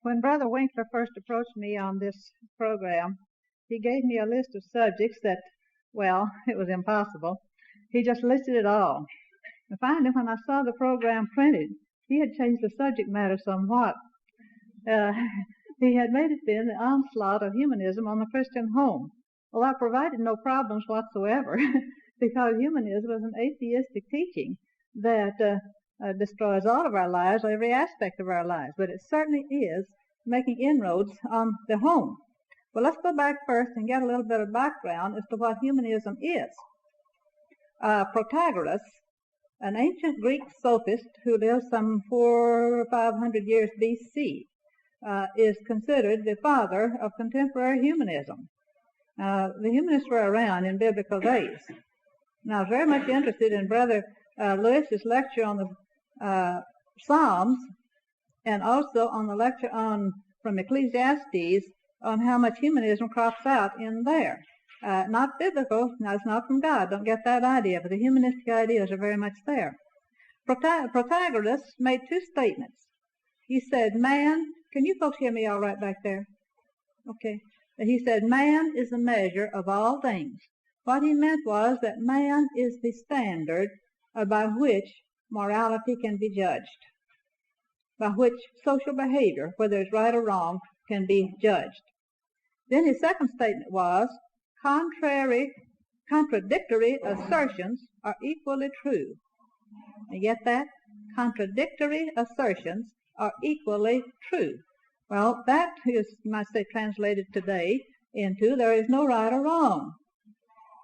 When Brother Winkler first approached me on this program, he gave me a list of subjects that, well, it was impossible. He just listed it all. And finally, when I saw the program printed, he had changed the subject matter somewhat. He had made it then the onslaught of humanism on the Christian home. Well, that provided no problems whatsoever because humanism is an atheistic teaching that destroys all of our lives, every aspect of our lives, but it certainly is making inroads on the home. Well, let's go back first and get a little bit of background as to what humanism is. Protagoras, an ancient Greek sophist who lived some 400 or 500 years BC, is considered the father of contemporary humanism. The humanists were around in biblical days. And I was very much interested in Brother Lewis's lecture on the Psalms, and also on the lecture from Ecclesiastes on how much humanism crops out in there. Not biblical, no, it's not from God, don't get that idea, but the humanistic ideas are very much there. Protagoras made two statements. He said, man, can you folks hear me all right back there? Okay. He said, man is the measure of all things. What he meant was that man is the standard by which morality can be judged, by which social behavior, whether it's right or wrong, can be judged. Then his second statement was, contradictory assertions are equally true. You get that? Contradictory assertions are equally true. Well, that is, you might say, translated today into there is no right or wrong.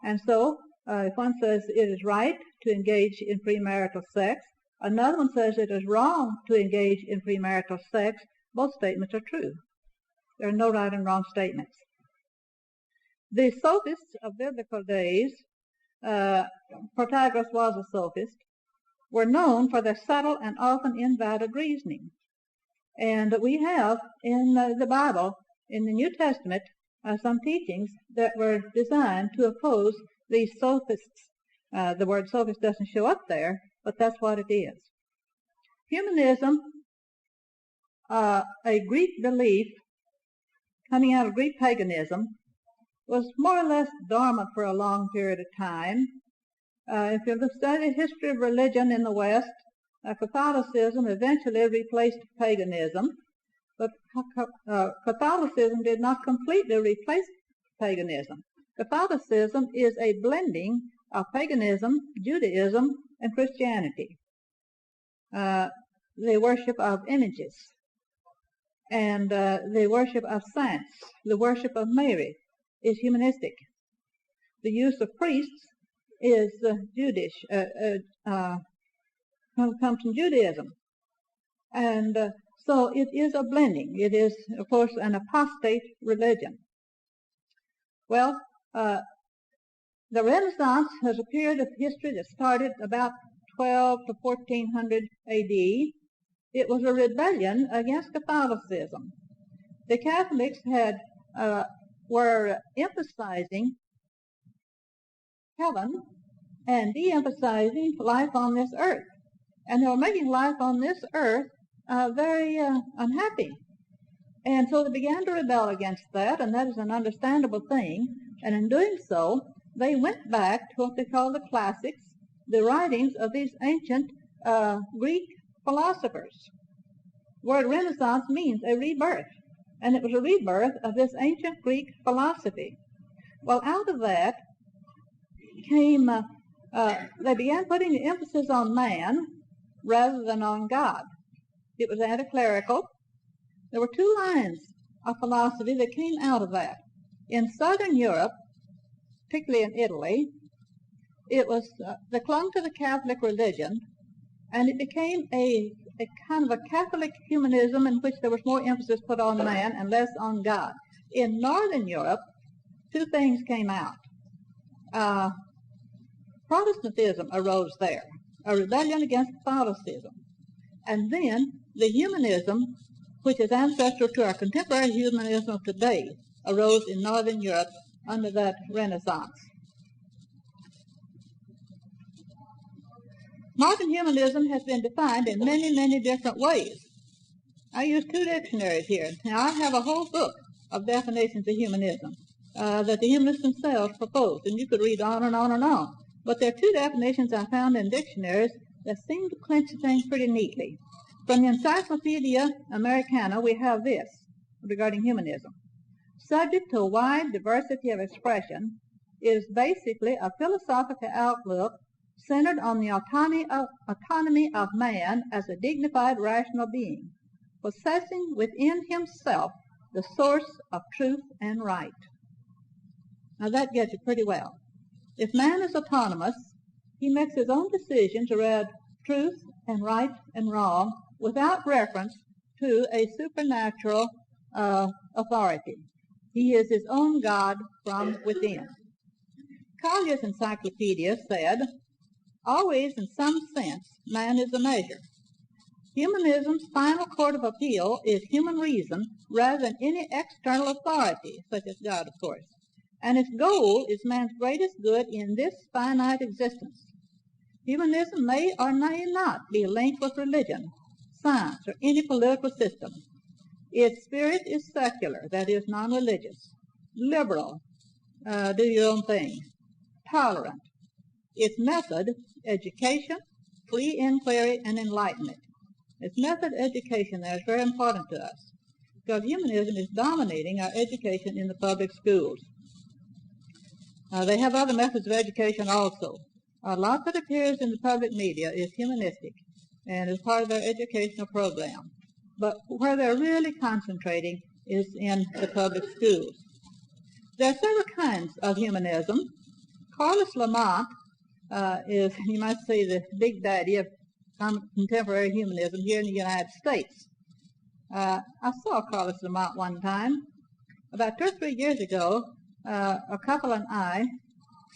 And so, if one says it is right to engage in premarital sex, another one says it is wrong to engage in premarital sex, both statements are true. There are no right and wrong statements. The sophists of biblical days, Protagoras was a sophist, were known for their subtle and often invalid reasoning. And we have in the Bible, in the New Testament, some teachings that were designed to oppose these sophists. The word sophist doesn't show up there, but that's what it is. Humanism, a Greek belief coming out of Greek paganism, was more or less dormant for a long period of time. If you study the history of religion in the West, Catholicism eventually replaced paganism, but Catholicism did not completely replace paganism. Catholicism is a blending of paganism, Judaism, and Christianity. The worship of images, and the worship of saints, the worship of Mary is humanistic. The use of priests is Jewish, comes from Judaism. And so it is a blending. It is, of course, an apostate religion. Well, the Renaissance has a period of history that started about 12 to 1400 A.D. It was a rebellion against Catholicism. The Catholics were emphasizing heaven and de-emphasizing life on this earth. And they were making life on this earth very unhappy. And so they began to rebel against that, and that is an understandable thing. And in doing so, they went back to what they call the classics, the writings of these ancient Greek philosophers. The word Renaissance means a rebirth, and it was a rebirth of this ancient Greek philosophy. Well, out of that came, they began putting the emphasis on man rather than on God. It was anti-clerical. There were two lines of philosophy that came out of that. In southern Europe, particularly in Italy, it was, they clung to the Catholic religion, and it became a kind of a Catholic humanism in which there was more emphasis put on man and less on God. In northern Europe, two things came out. Protestantism arose there, a rebellion against Catholicism. And then the humanism, which is ancestral to our contemporary humanism of today, arose in northern Europe under that Renaissance. Modern humanism has been defined in many, many different ways. I use two dictionaries here. Now, I have a whole book of definitions of humanism that the humanists themselves proposed, and you could read on and on and on. But there are two definitions I found in dictionaries that seem to clinch the thing pretty neatly. From the Encyclopedia Americana, we have this regarding humanism. Subject to a wide diversity of expression, it is basically a philosophical outlook centered on the autonomy of man as a dignified rational being, possessing within himself the source of truth and right. Now that gets you pretty well. If man is autonomous, he makes his own decisions around truth and right and wrong without reference to a supernatural authority. He is his own God from within. Collier's encyclopedia said, always in some sense, man is a measure. Humanism's final court of appeal is human reason rather than any external authority, such as God, of course. And its goal is man's greatest good in this finite existence. Humanism may or may not be linked with religion, science, or any political system. Its spirit is secular, that is, non-religious, liberal, do your own thing, tolerant. Its method, education, free inquiry, and enlightenment. Its method, education, there is very important to us, because humanism is dominating our education in the public schools. They have other methods of education also. A lot that appears in the public media is humanistic and is part of their educational program. But where they're really concentrating is in the public schools. There are several kinds of humanism. Carlos Lamont is, you might say, the big daddy of contemporary humanism here in the United States. I saw Carlos Lamont one time. About 2 or 3 years ago, a couple and I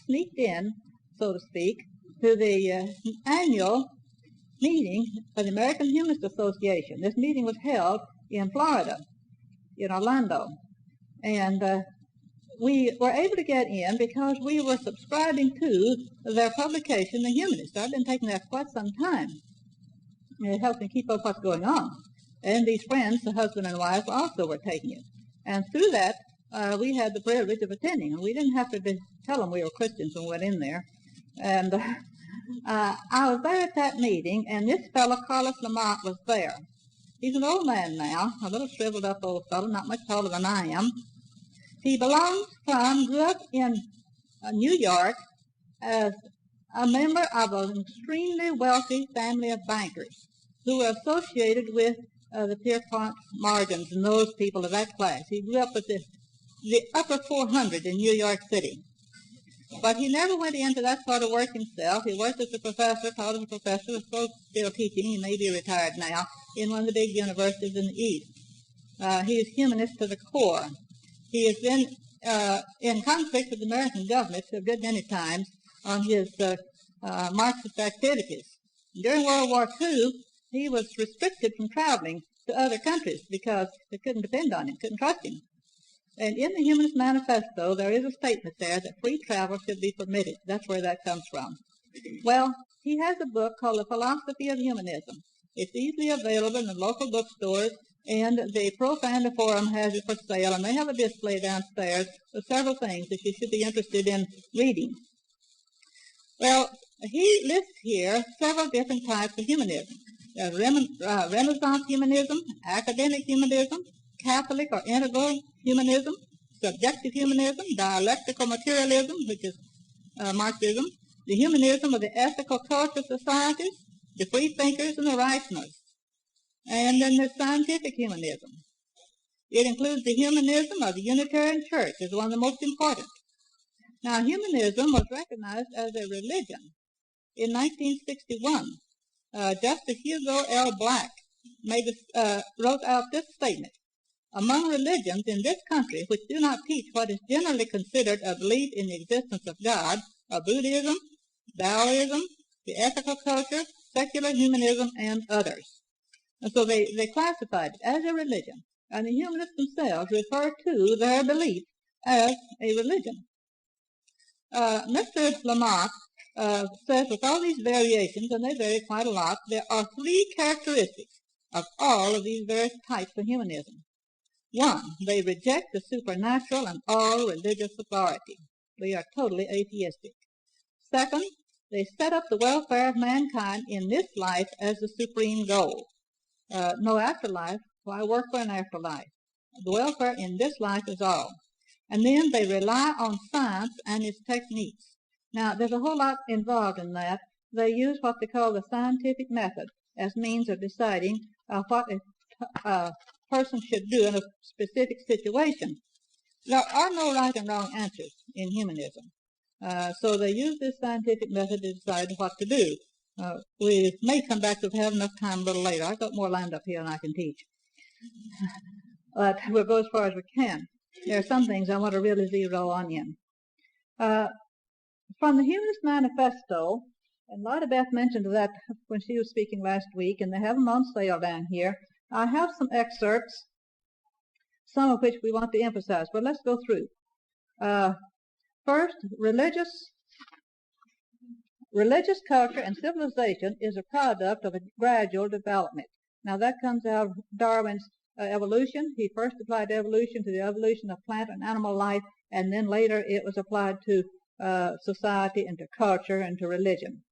sneaked in, so to speak, to the annual meeting of the American Humanist Association. This meeting was held in Florida, in Orlando. And we were able to get in because we were subscribing to their publication, The Humanist. I've been taking that for quite some time. It helps me keep up what's going on. And these friends, the husband and wife, also were taking it. And through that, we had the privilege of attending. And we didn't have to tell them we were Christians when we went in there. And I was there at that meeting, and this fellow, Carlos Lamont, was there. He's an old man now, a little shriveled up old fellow, not much taller than I am. He grew up in New York as a member of an extremely wealthy family of bankers who were associated with the Pierpont Morgans and those people of that class. He grew up with the upper 400 in New York City. But he never went into that sort of work himself. He worked as a professor, taught as a professor, was still teaching. He may be retired now, in one of the big universities in the East. He is humanist to the core. He has been in conflict with the American government a good many times on his Marxist activities. During World War II, he was restricted from traveling to other countries because they couldn't depend on him, couldn't trust him. And in the Humanist Manifesto, there is a statement there that free travel should be permitted. That's where that comes from. Well, he has a book called The Philosophy of Humanism. It's easily available in the local bookstores, and the Profanda Forum has it for sale, and they have a display downstairs with several things that you should be interested in reading. Well, he lists here several different types of humanism. There's Renaissance humanism, academic humanism, Catholic or integral humanism, subjective humanism, dialectical materialism, which is Marxism, the humanism of the ethical culture societies, the free thinkers and the rationalists, and then the scientific humanism. It includes the humanism of the Unitarian Church as one of the most important. Now, humanism was recognized as a religion in 1961. Justice Hugo L. Black wrote out this statement. Among religions in this country which do not teach what is generally considered a belief in the existence of God are Buddhism, Taoism, the ethical culture, secular humanism, and others. And so they classified it as a religion, and the humanists themselves refer to their belief as a religion. Mr. Lamont says with all these variations, and they vary quite a lot, there are 3 characteristics of all of these various types of humanism. One, they reject the supernatural and all religious authority. They are totally atheistic. Second, they set up the welfare of mankind in this life as the supreme goal. No afterlife, why work for an afterlife? The welfare in this life is all. And then they rely on science and its techniques. Now, there's a whole lot involved in that. They use what they call the scientific method as means of deciding what a person should do in a specific situation. There are no right and wrong answers in humanism. So they use this scientific method to decide what to do. We may come back if we have enough time a little later. I've got more lined up here than I can teach. But we'll go as far as we can. There are some things I want to really zero on in. From the Humanist Manifesto, and Lida Beth mentioned that when she was speaking last week, and they have them on sale down here. I have some excerpts, some of which we want to emphasize, but let's go through. First, religious culture and civilization is a product of a gradual development. Now that comes out of Darwin's evolution. He first applied evolution to the evolution of plant and animal life, and then later it was applied to society and to culture and to religion.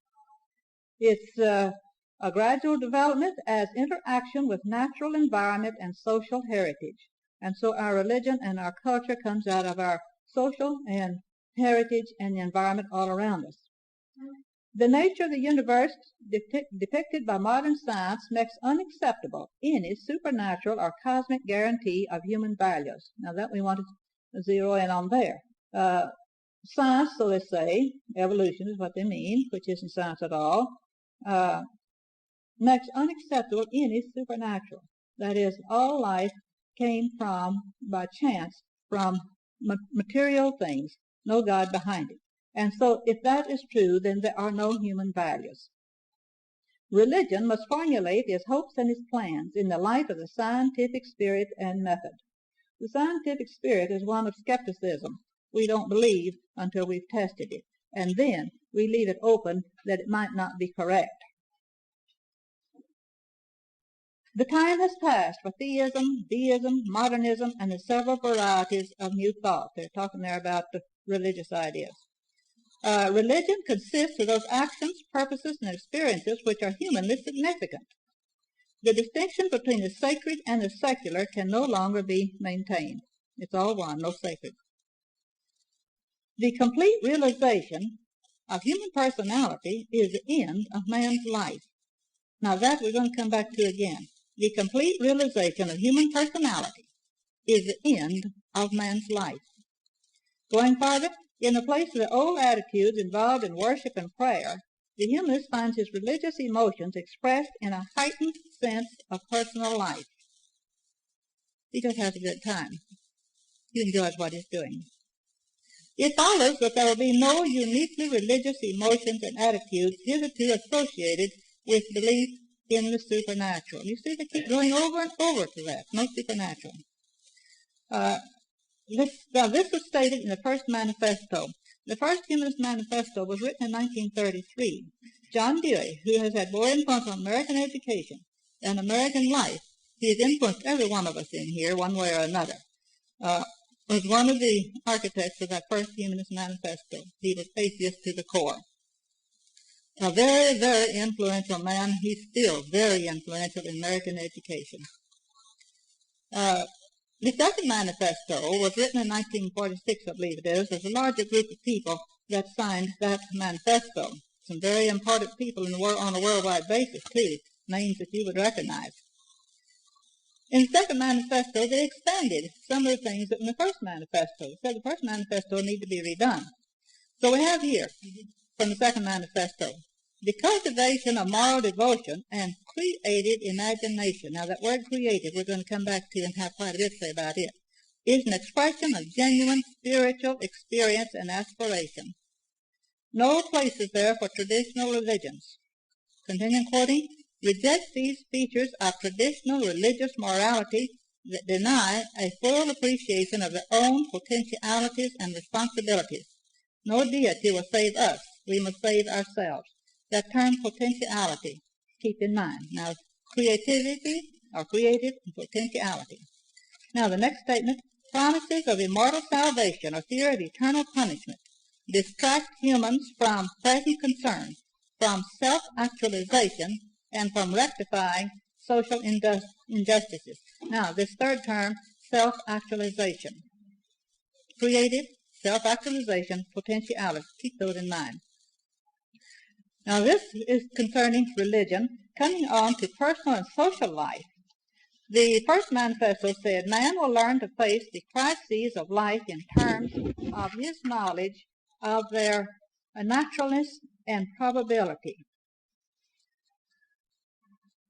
It's a gradual development as interaction with natural environment and social heritage. And so our religion and our culture comes out of our social and heritage and the environment all around us. The nature of the universe depicted by modern science makes unacceptable any supernatural or cosmic guarantee of human values. Now that we want to zero in on there. Science, so they say, evolution is what they mean, which isn't science at all, makes unacceptable any supernatural. That is, all life came from, by chance, from material things, no God behind it. And so if that is true, then there are no human values. Religion must formulate its hopes and its plans in the light of the scientific spirit and method. The scientific spirit is one of skepticism. We don't believe until we've tested it, and then we leave it open that it might not be correct. The time has passed for theism, deism, modernism, and the several varieties of new thought. They're talking there about the religious ideas. Religion consists of those actions, purposes, and experiences which are humanly significant. The distinction between the sacred and the secular can no longer be maintained. It's all one, no sacred. The complete realization of human personality is the end of man's life. Now that we're going to come back to again. The complete realization of human personality is the end of man's life. Going farther, in the place of the old attitudes involved in worship and prayer, the humanist finds his religious emotions expressed in a heightened sense of personal life. He just has a good time. He enjoys what he's doing. It follows that there will be no uniquely religious emotions and attitudes hitherto associated with belief in the supernatural. You see, they keep going over and over to that. No supernatural. This was stated in the first manifesto. The first Humanist Manifesto was written in 1933. John Dewey, who has had more influence on American education and American life, he has influenced every one of us in here one way or another, was one of the architects of that first Humanist Manifesto. He was atheist to the core. A very, very influential man. He's still very influential in American education. The second manifesto was written in 1946, I believe it is. There's a larger group of people that signed that manifesto. Some very important people in the world on a worldwide basis, too, names that you would recognize. In the second manifesto, they expanded some of the things that in the first manifesto. They said the first manifesto need to be redone. So we have here, from the second manifesto, the cultivation of moral devotion and creative imagination. Now that word creative we're going to come back to and have quite a bit to say about it. Is an expression of genuine spiritual experience and aspiration. No place is there for traditional religions. Continuing quoting, reject these features of traditional religious morality that deny a full appreciation of their own potentialities and responsibilities. No deity will save us. We must save ourselves. That term potentiality, keep in mind. Now, creativity or creative potentiality. Now the next statement, promises of immortal salvation or fear of eternal punishment distract humans from present concerns, from self-actualization, and from rectifying social injustices. Now this third term, self-actualization. Creative, self-actualization, potentiality. Keep those in mind. Now this is concerning religion. Coming on to personal and social life. The first manifesto said, man will learn to face the crises of life in terms of his knowledge of their naturalness and probability.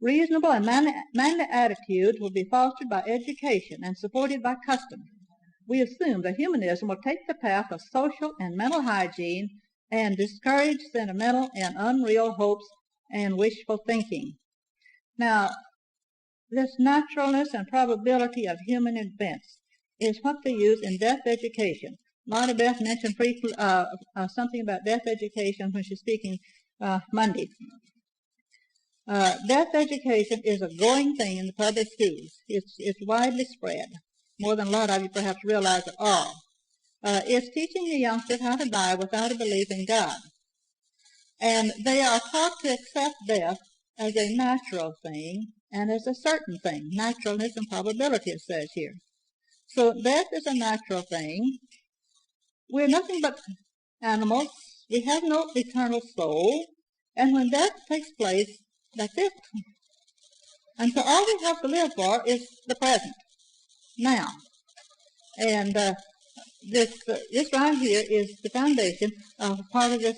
Reasonable and manly attitudes will be fostered by education and supported by custom. We assume that humanism will take the path of social and mental hygiene and discourage sentimental and unreal hopes and wishful thinking. Now, this naturalness and probability of human events is what they use in death education. Lottie Beth mentioned something about death education when she's speaking Monday. Death education is a growing thing in the public schools. It's widely spread, more than a lot of you perhaps realize at all. It's teaching the youngsters how to die without a belief in God. And they are taught to accept death as a natural thing and as a certain thing. Naturalness and probability, it says here. So death is a natural thing. We're nothing but animals. We have no eternal soul. And when death takes place, that's it. And so all we have to live for is the present, now. And this right here is the foundation of part of this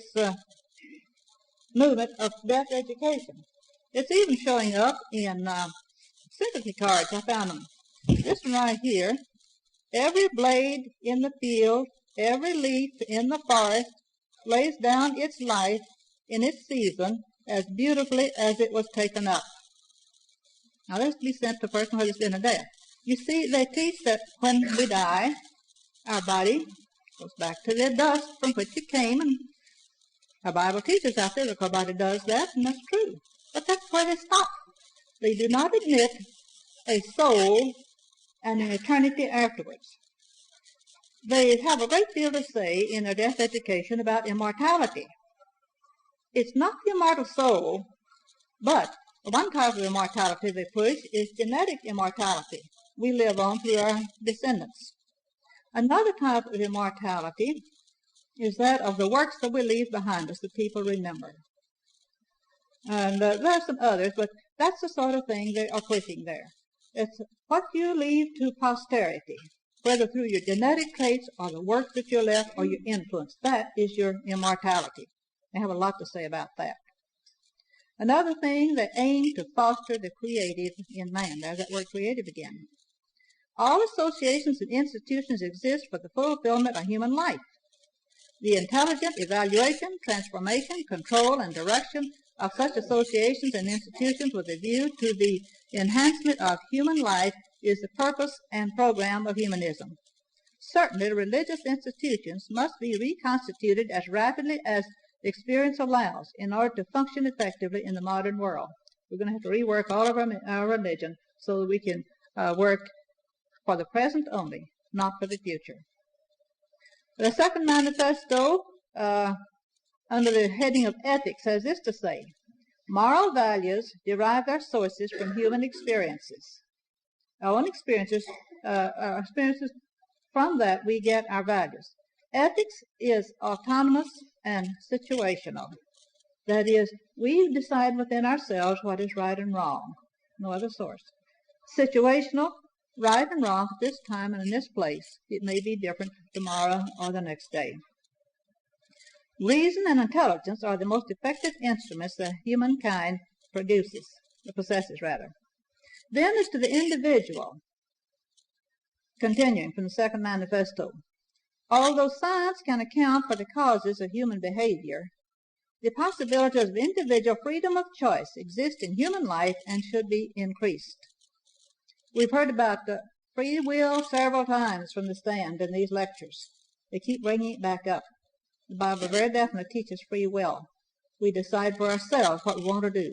movement of death education. It's even showing up in sympathy cards. I found them. This one right here, every blade in the field, every leaf in the forest lays down its life in its season as beautifully as it was taken up. Now this will be sent to a person who has been a death. You see, they teach that when we die, our body goes back to the dust from which it came, and our Bible teaches our physical body does that, and that's true. But that's where they stop. They do not admit a soul and an eternity afterwards. They have a great deal to say in their death education about immortality. It's not the immortal soul, but one type of immortality they push is genetic immortality. We live on through our descendants. Another type of immortality is that of the works that we leave behind us that people remember. And there are some others, but that's the sort of thing they are pushing there. It's what you leave to posterity, whether through your genetic traits or the work that you left or your influence. That is your immortality. They have a lot to say about that. Another thing, they aim to foster the creative in man. There's that word creative again. All associations and institutions exist for the fulfillment of human life. The intelligent evaluation, transformation, control, and direction of such associations and institutions with a view to the enhancement of human life is the purpose and program of humanism. Certainly, religious institutions must be reconstituted as rapidly as experience allows in order to function effectively in the modern world. We're going to have to rework all of our religion so that we can work for the present only, not for the future. The second manifesto, under the heading of ethics, has this to say: moral values derive their sources from human experiences. Our own experiences, from that we get our values. Ethics is autonomous and situational. That is, we decide within ourselves what is right and wrong, no other source. Situational, right and wrong at this time and in this place. It may be different tomorrow or the next day. Reason and intelligence are the most effective instruments that humankind possesses. Then as to the individual, continuing from the second manifesto, although science can account for the causes of human behavior, the possibilities of individual freedom of choice exist in human life and should be increased. We've heard about free will several times from the stand in these lectures. They keep bringing it back up. The Bible very definitely teaches free will. We decide for ourselves what we want to do.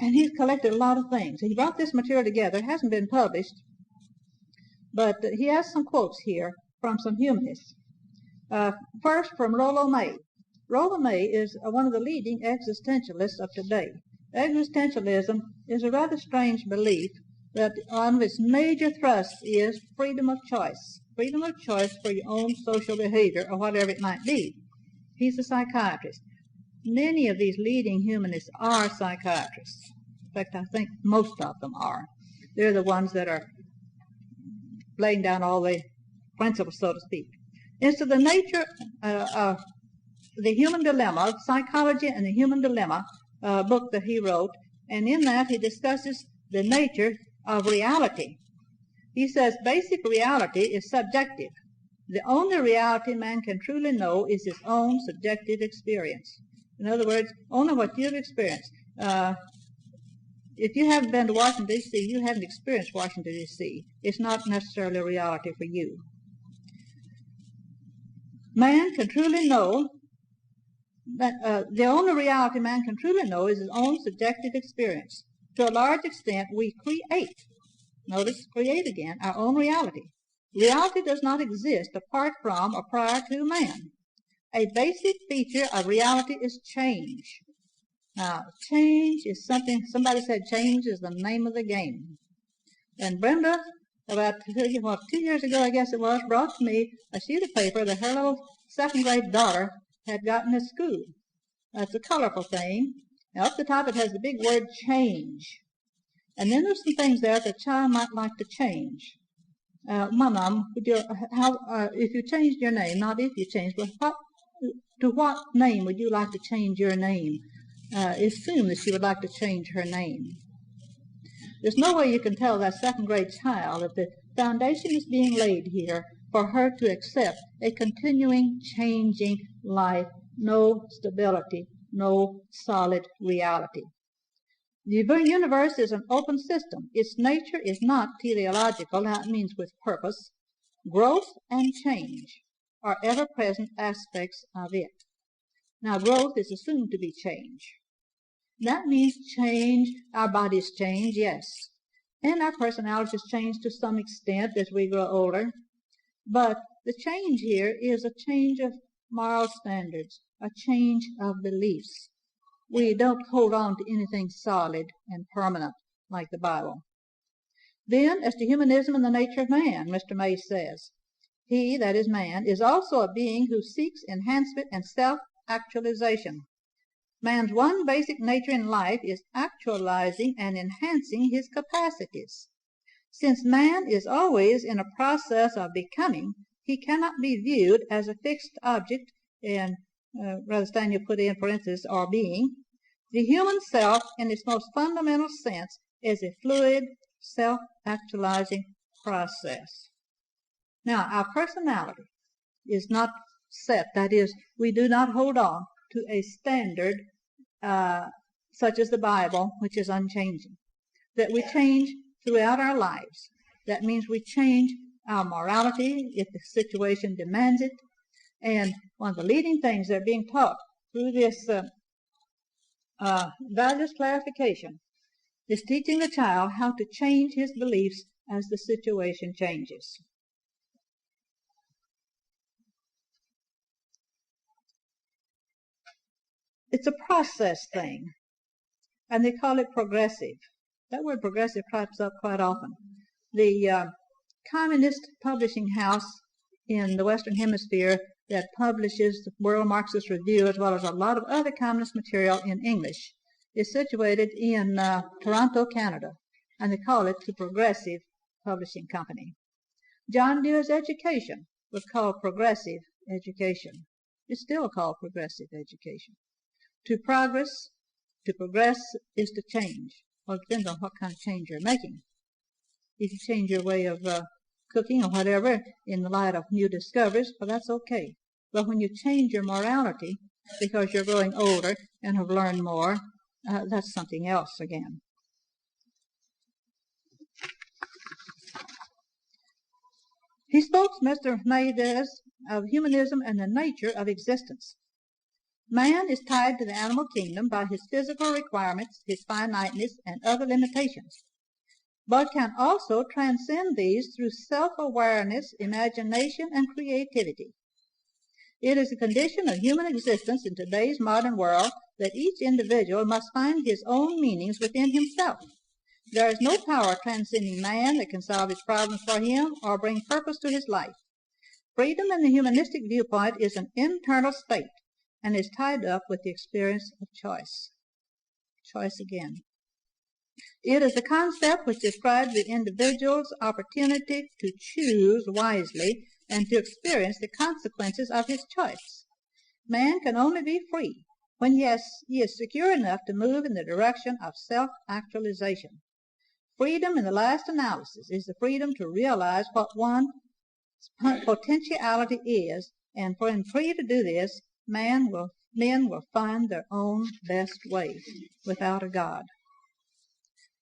And he's collected a lot of things. He brought this material together. It hasn't been published, but he has some quotes here from some humanists. First, from Rollo May. Rollo May is one of the leading existentialists of today. Existentialism is a rather strange belief that one of its major thrusts is freedom of choice. Freedom of choice for your own social behavior or whatever it might be. He's a psychiatrist. Many of these leading humanists are psychiatrists. In fact, I think most of them are. They're the ones that are laying down all the principles, so to speak. As to the nature of the human dilemma, Psychology and the Human Dilemma, book that he wrote, and in that he discusses the nature of reality. He says basic reality is subjective. The only reality man can truly know is his own subjective experience. In other words, only what you've experienced. If you haven't been to Washington, D.C., you haven't experienced Washington, D.C. It's not necessarily a reality for you. Man can truly know that the only reality man can truly know is his own subjective experience. To a large extent, we create, notice create again, our own reality. Reality does not exist apart from or prior to man. A basic feature of reality is change. Now, change is something, somebody said change is the name of the game. And Brenda, about 2 years ago, I guess it was, brought to me a sheet of paper that her little second grade daughter had gotten at school. It's a colorful thing. Now, up the top it has the big word change. And then there's some things there that the child might like to change. Mom, if you changed your name, not if you changed, but to what name would you like to change your name? Assume that she would like to change her name. There's no way you can tell that second grade child that the foundation is being laid here for her to accept a continuing, changing life, no stability, no solid reality. The universe is an open system. Its nature is not teleological. That means with purpose. Growth and change are ever-present aspects of it. Now, growth is assumed to be change. That means change. Our bodies change, yes. And our personalities change to some extent as we grow older. But the change here is a change of moral standards, a change of beliefs. We don't hold on to anything solid and permanent like the Bible. Then, as to humanism and the nature of man, Mr. May says, he, that is man, is also a being who seeks enhancement and self-actualization. Man's one basic nature in life is actualizing and enhancing his capacities. Since man is always in a process of becoming, he cannot be viewed as a fixed object, and Brother Staniel put in parentheses, or being. The human self, in its most fundamental sense, is a fluid, self-actualizing process. Now, our personality is not set. That is, we do not hold on to a standard such as the Bible, which is unchanging. That we change throughout our lives. That means we change our morality if the situation demands it. And one of the leading things that are being taught through this values clarification is teaching the child how to change his beliefs as the situation changes. It's a process thing, and they call it progressive. That word progressive crops up quite often. The communist publishing house in the Western Hemisphere that publishes the World Marxist Review as well as a lot of other communist material in English is situated in Toronto, Canada, and they call it the Progressive Publishing Company. John Deere's education was called progressive education. It's still called progressive education. To progress is to change. Well, it depends on what kind of change you're making. If you change your way of cooking or whatever in the light of new discoveries, well, that's okay. But when you change your morality because you're growing older and have learned more, that's something else again. He spoke, Mr. May does, of humanism and the nature of existence. Man is tied to the animal kingdom by his physical requirements, his finiteness, and other limitations, but can also transcend these through self-awareness, imagination, and creativity. It is a condition of human existence in today's modern world that each individual must find his own meanings within himself. There is no power transcending man that can solve his problems for him or bring purpose to his life. Freedom in the humanistic viewpoint is an internal state and is tied up with the experience of choice. Choice again. It is a concept which describes the individual's opportunity to choose wisely and to experience the consequences of his choice. Man can only be free when he is secure enough to move in the direction of self-actualization. Freedom in the last analysis is the freedom to realize what one's potentiality is, and when free to do this, men will find their own best way without a God.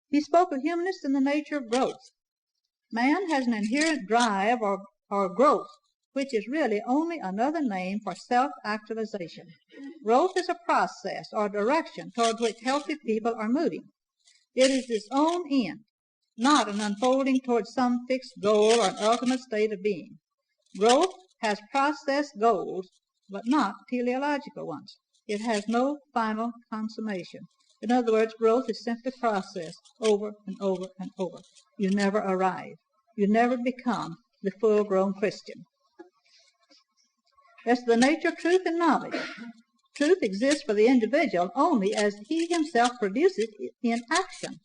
He spoke of humanists and the nature of growth. Man has an inherent drive or growth, which is really only another name for self-actualization. Growth is a process or direction toward which healthy people are moving. It is its own end, not an unfolding towards some fixed goal or an ultimate state of being. Growth has process goals, but not teleological ones. It has no final consummation. In other words, growth is simply process over and over and over. You never arrive. You never become the full-grown Christian. As to the nature of truth and knowledge, truth exists for the individual only as he himself produces it in action.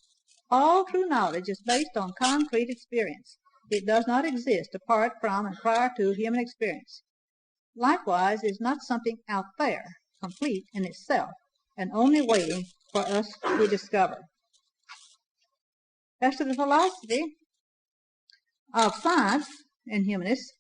All true knowledge is based on concrete experience. It does not exist apart from and prior to human experience. Likewise, it is not something out there, complete in itself, and only waiting for us to discover. As to the philosophy of science in humanists,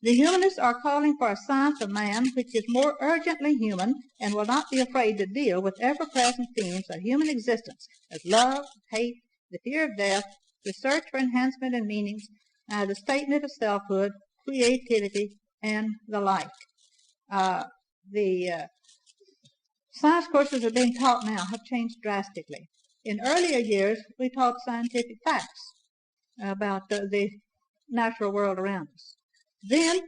the humanists are calling for a science of man which is more urgently human and will not be afraid to deal with ever-present themes of human existence as love, hate, the fear of death, the search for enhancement and meanings, the statement of selfhood, creativity, and the like. The science courses that are being taught now have changed drastically. In earlier years, we taught scientific facts about the natural world around us. Then,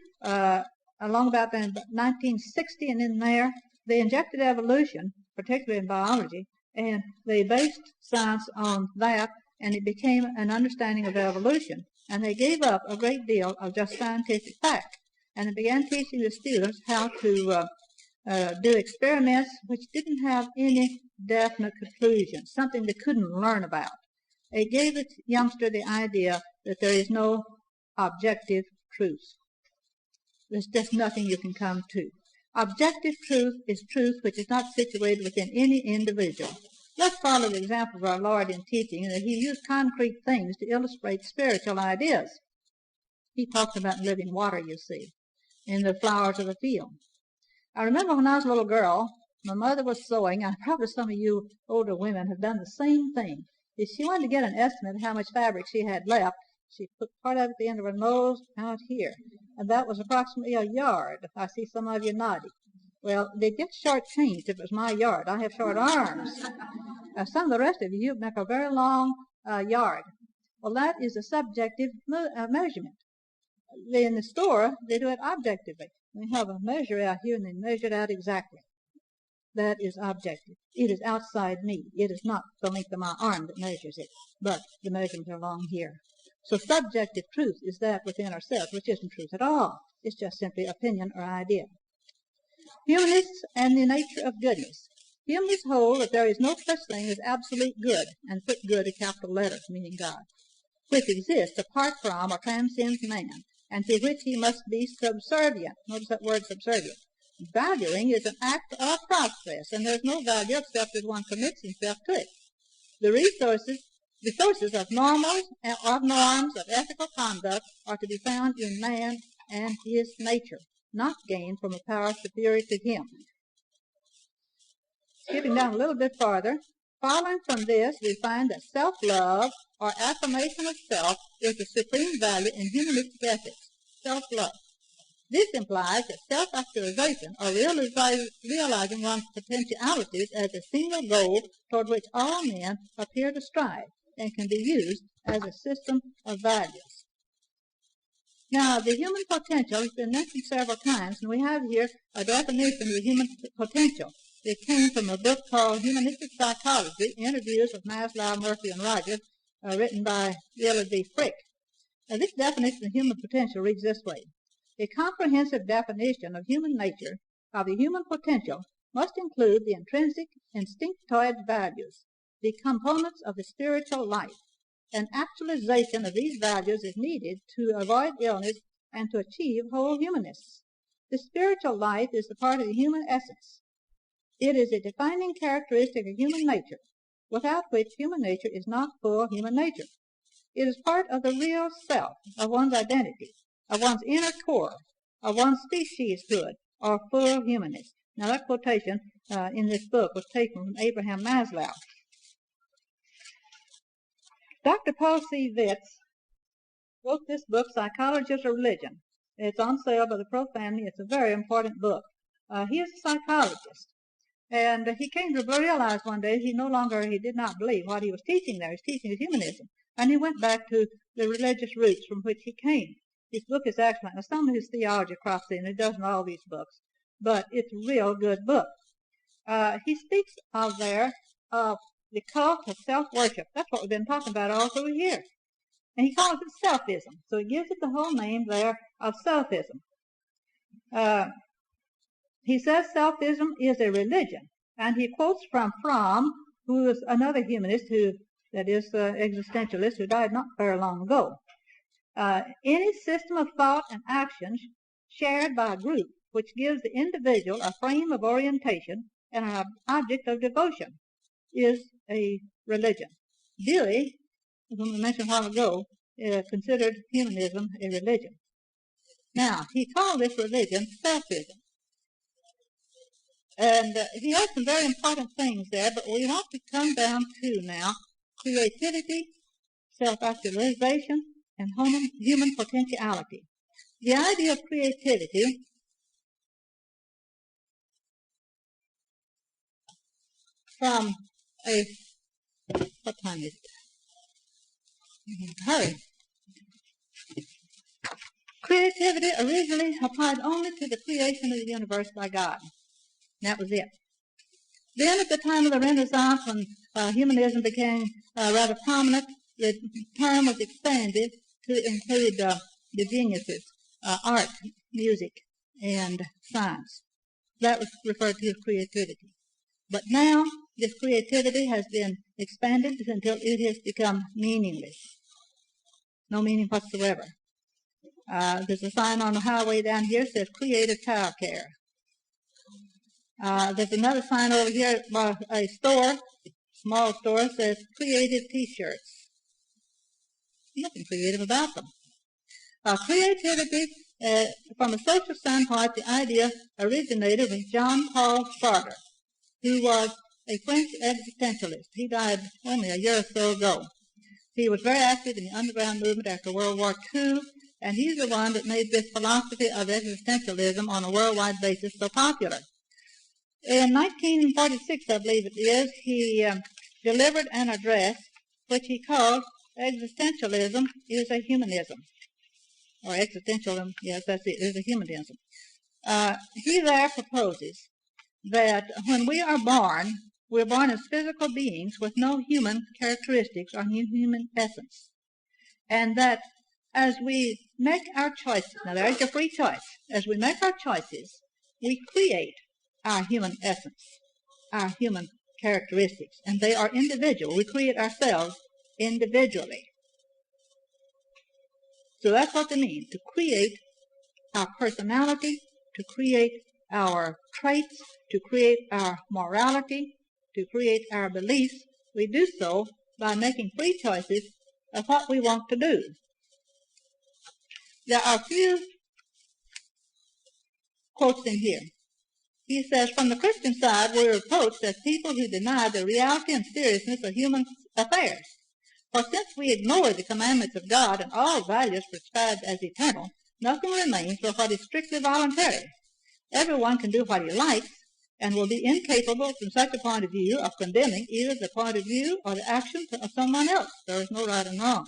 along about 1960 and in there, they injected evolution, particularly in biology, and they based science on that, and it became an understanding of evolution. And they gave up a great deal of just scientific fact, and they began teaching the students how to do experiments which didn't have any definite conclusion, something they couldn't learn about. It gave the youngster the idea that there is no objective truth. There's just nothing you can come to. Objective truth is truth which is not situated within any individual. Let's follow the example of our Lord in teaching that he used concrete things to illustrate spiritual ideas. He talked about living water, you see, in the flowers of the field. I remember when I was a little girl, my mother was sewing, and probably some of you older women have done the same thing. If she wanted to get an estimate of how much fabric she had left, she put part of it at the end of her nose out here, and that was approximately a yard. I see some of you nodding. Well, they get short-changed if it was my yard. I have short arms. Some of the rest of you make a very long yard. Well, that is a subjective measurement. In the store, they do it objectively. They have a measure out here, and they measure it out exactly. That is objective. It is outside me. It is not the length of my arm that measures it, but the measurements are along here. So subjective truth is that within ourselves, which isn't truth at all. It's just simply opinion or idea. Humanists and the nature of goodness. Humanists hold that there is no such thing as absolute good, and put good in capital letters, meaning God, which exists apart from or transcends man, and to which he must be subservient. Notice that word subservient. Valuing is an act or process, and there's no value except as one commits himself to it. The sources of norms, of ethical conduct are to be found in man and his nature, not gained from a power superior to him. Skipping down a little bit farther, following from this, we find that self-love or affirmation of self is the supreme value in humanistic ethics. Self-love. This implies that self-actualization, or realizing one's potentialities as a single goal toward which all men appear to strive, and can be used as a system of values. Now, the human potential has been mentioned several times, and we have here a definition of the human potential. It came from a book called Humanistic Psychology, Interviews with Maslow, Murphy, and Rogers, written by Willa D. Frick. Now, this definition of human potential reads this way. A comprehensive definition of human nature, of the human potential, must include the intrinsic instinctoid values, the components of the spiritual life. An actualization of these values is needed to avoid illness and to achieve whole humanness. The spiritual life is the part of the human essence. It is a defining characteristic of human nature, without which human nature is not full human nature. It is part of the real self, of one's identity, of one's inner core, of one's specieshood, or full humanness. Now, that quotation in this book was taken from Abraham Maslow. Dr. Paul C. Vitz wrote this book, Psychology of Religion. It's on sale by the Pro Family. It's a very important book. He is a psychologist. And he came to realize one day he did not believe what he was teaching there. He was teaching humanism. And he went back to the religious roots from which he came. His book is excellent. Now, some of his theology crops in. He does in all these books. But it's a real good book. He speaks of there of the cult of self-worship. That's what we've been talking about all through here. And he calls it selfism. So he gives it the whole name there of selfism. He says selfism is a religion. And he quotes from Fromm, who is another humanist existentialist who died not very long ago. Any system of thought and action shared by a group which gives the individual a frame of orientation and an object of devotion is a religion. Dewey, whom I mentioned a while ago, considered humanism a religion. Now, he called this religion selfism. And he has some very important things there, but we want to come down to now creativity, self-actualization, and human potentiality. The idea of creativity from what time is it? Hurry. Creativity originally applied only to the creation of the universe by God. That was it. Then at the time of the Renaissance, when humanism became rather prominent, the term was expanded to include the geniuses, art, music, and science. That was referred to as creativity. But now, this creativity has been expanded until it has become meaningless. No meaning whatsoever. There's a sign on the highway down here that says creative child care. There's another sign over here by a store, small store, says creative t-shirts. Nothing creative about them. Creativity, from a social standpoint, the idea originated with Jean-Paul Sartre, who was a French existentialist. He died only a year or so ago. He was very active in the underground movement after World War II, and he's the one that made this philosophy of existentialism on a worldwide basis so popular. In 1946, I believe it is, he delivered an address which he called Existentialism is a Humanism. Or existentialism, yes, that's it, is a humanism. He there proposes that when we are born, we're born as physical beings with no human characteristics or human essence. And that as we make our choices, now there's your free choice, as we make our choices, we create our human essence, our human characteristics, and they are individual. We create ourselves individually. So that's what they mean, to create our personality, to create our traits, to create our morality, to create our beliefs. We do so by making free choices of what we want to do. There are a few quotes in here. He says, from the Christian side, we're approached as people who deny the reality and seriousness of human affairs. For since we ignore the commandments of God and all values prescribed as eternal, Nothing remains but what is strictly voluntary. Everyone can do what he likes, and will be incapable from such a point of view of condemning either the point of view or the actions of someone else. There is no right and wrong.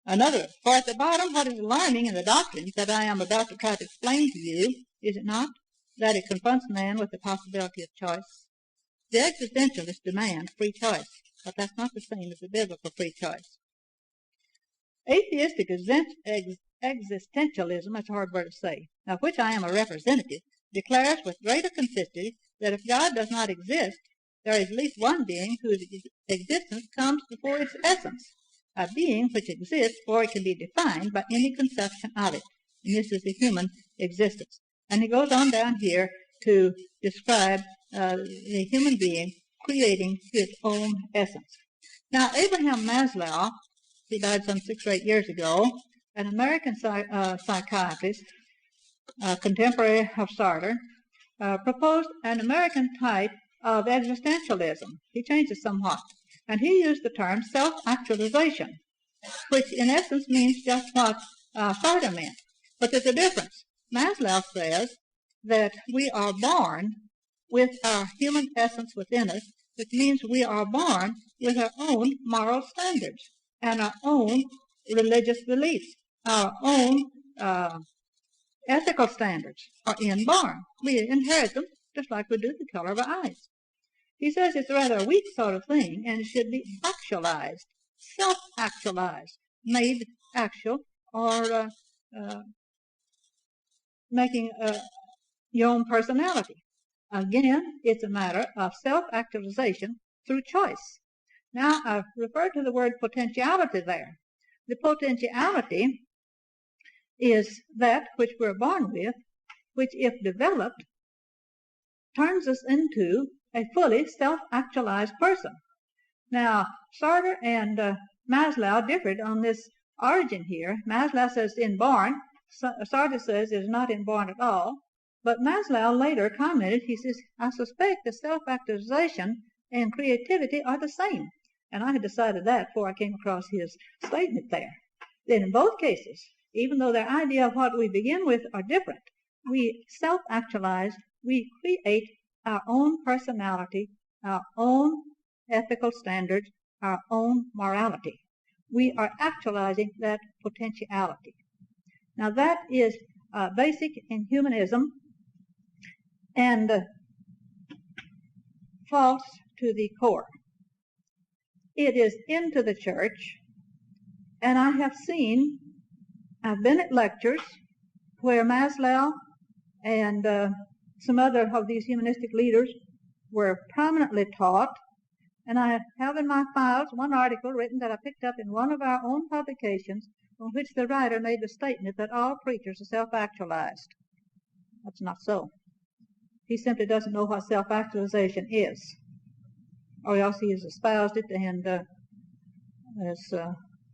Another, for at the bottom what is alarming in the doctrines that I am about to try to explain to you, is it not, that it confronts man with the possibility of choice? The existentialists demand free choice, but that's not the same as the biblical free choice. Atheistic existentialism, that's a hard word to say, of which I am a representative, declares with greater consistency that if God does not exist, there is at least one being whose existence comes before its essence, a being which exists before it can be defined by any conception of it. And this is the human existence. And he goes on down here to describe the human being creating his own essence. Now, Abraham Maslow, he died some 6 or 8 years ago, an American psychiatrist, contemporary of Sartre, proposed an American type of existentialism. He changed it somewhat. And he used the term self-actualization, which in essence means just what Sartre meant. But there's a difference. Maslow says that we are born with our human essence within us, which means we are born with our own moral standards and our own religious beliefs, our own ethical standards are inborn. We inherit them just like we do the color of our eyes. He says it's a rather weak sort of thing and it should be actualized, self-actualized, made actual, or making your own personality. Again, it's a matter of self-actualization through choice. Now, I've referred to the word potentiality there. The potentiality is that which we're born with, which, if developed, turns us into a fully self-actualized person. Now, Sartre and Maslow differed on this origin here. Maslow says inborn. Sartre says it is not inborn at all. But Maslow later commented, he says, I suspect that self-actualization and creativity are the same. And I had decided that before I came across his statement there. Then in both cases, even though their idea of what we begin with are different, we self-actualize, we create our own personality, our own ethical standards, our own morality. We are actualizing that potentiality. Now that is basic in humanism and false to the core. It is into the church, and I have seen, I've been at lectures where Maslow and some other of these humanistic leaders were prominently taught, and I have in my files one article written that I picked up in one of our own publications on which the writer made the statement that all preachers are self-actualized. That's not so. He simply doesn't know what self-actualization is, or else he has espoused it and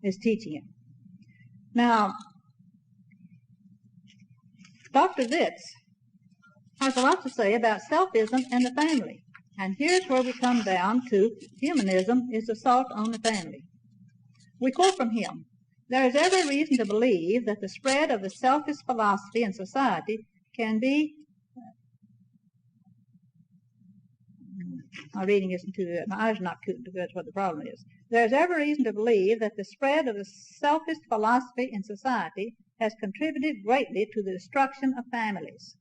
is teaching it. Now, Dr. Witz has a lot to say about selfism and the family. And here's where we come down to humanism is assault on the family. We quote from him, there is every reason to believe that the spread of the selfish philosophy in society can be my reading isn't too good. My eyes are not too good. That's what the problem is. There's every reason to believe that the spread of the selfish philosophy in society has contributed greatly to the destruction of families.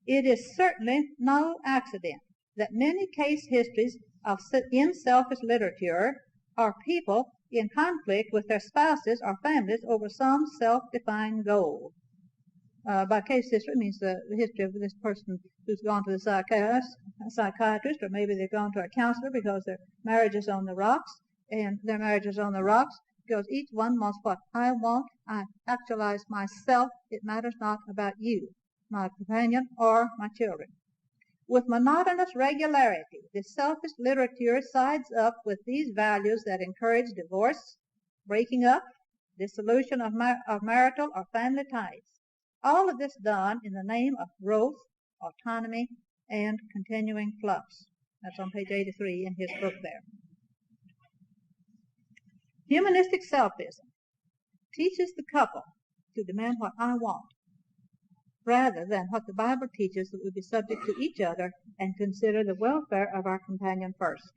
It is certainly no accident that many case histories of selfish literature are people in conflict with their spouses or families over some self-defined goal. By case history means the history of this person who's gone to the psychiatrist, or maybe they've gone to a counselor because their marriage is on the rocks, and their marriage is on the rocks because each one wants what I want. I actualize myself. It matters not about you, my companion, or my children. With monotonous regularity, the selfish literature sides up with these values that encourage divorce, breaking up, dissolution of marital or family ties. All of this done in the name of growth, autonomy, and continuing flux. That's on page 83 in his book there. Humanistic selfism teaches the couple to demand what I want, rather than what the Bible teaches, that we be subject to each other and consider the welfare of our companion first.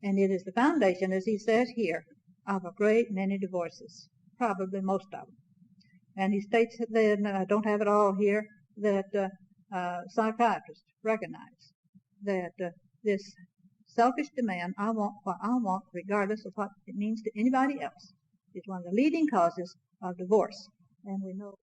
And it is the foundation, as he says here, of a great many divorces, probably most of them. And he states that, and I don't have it all here, that psychiatrists recognize that this selfish demand, I want what I want, regardless of what it means to anybody else, is one of the leading causes of divorce. And we know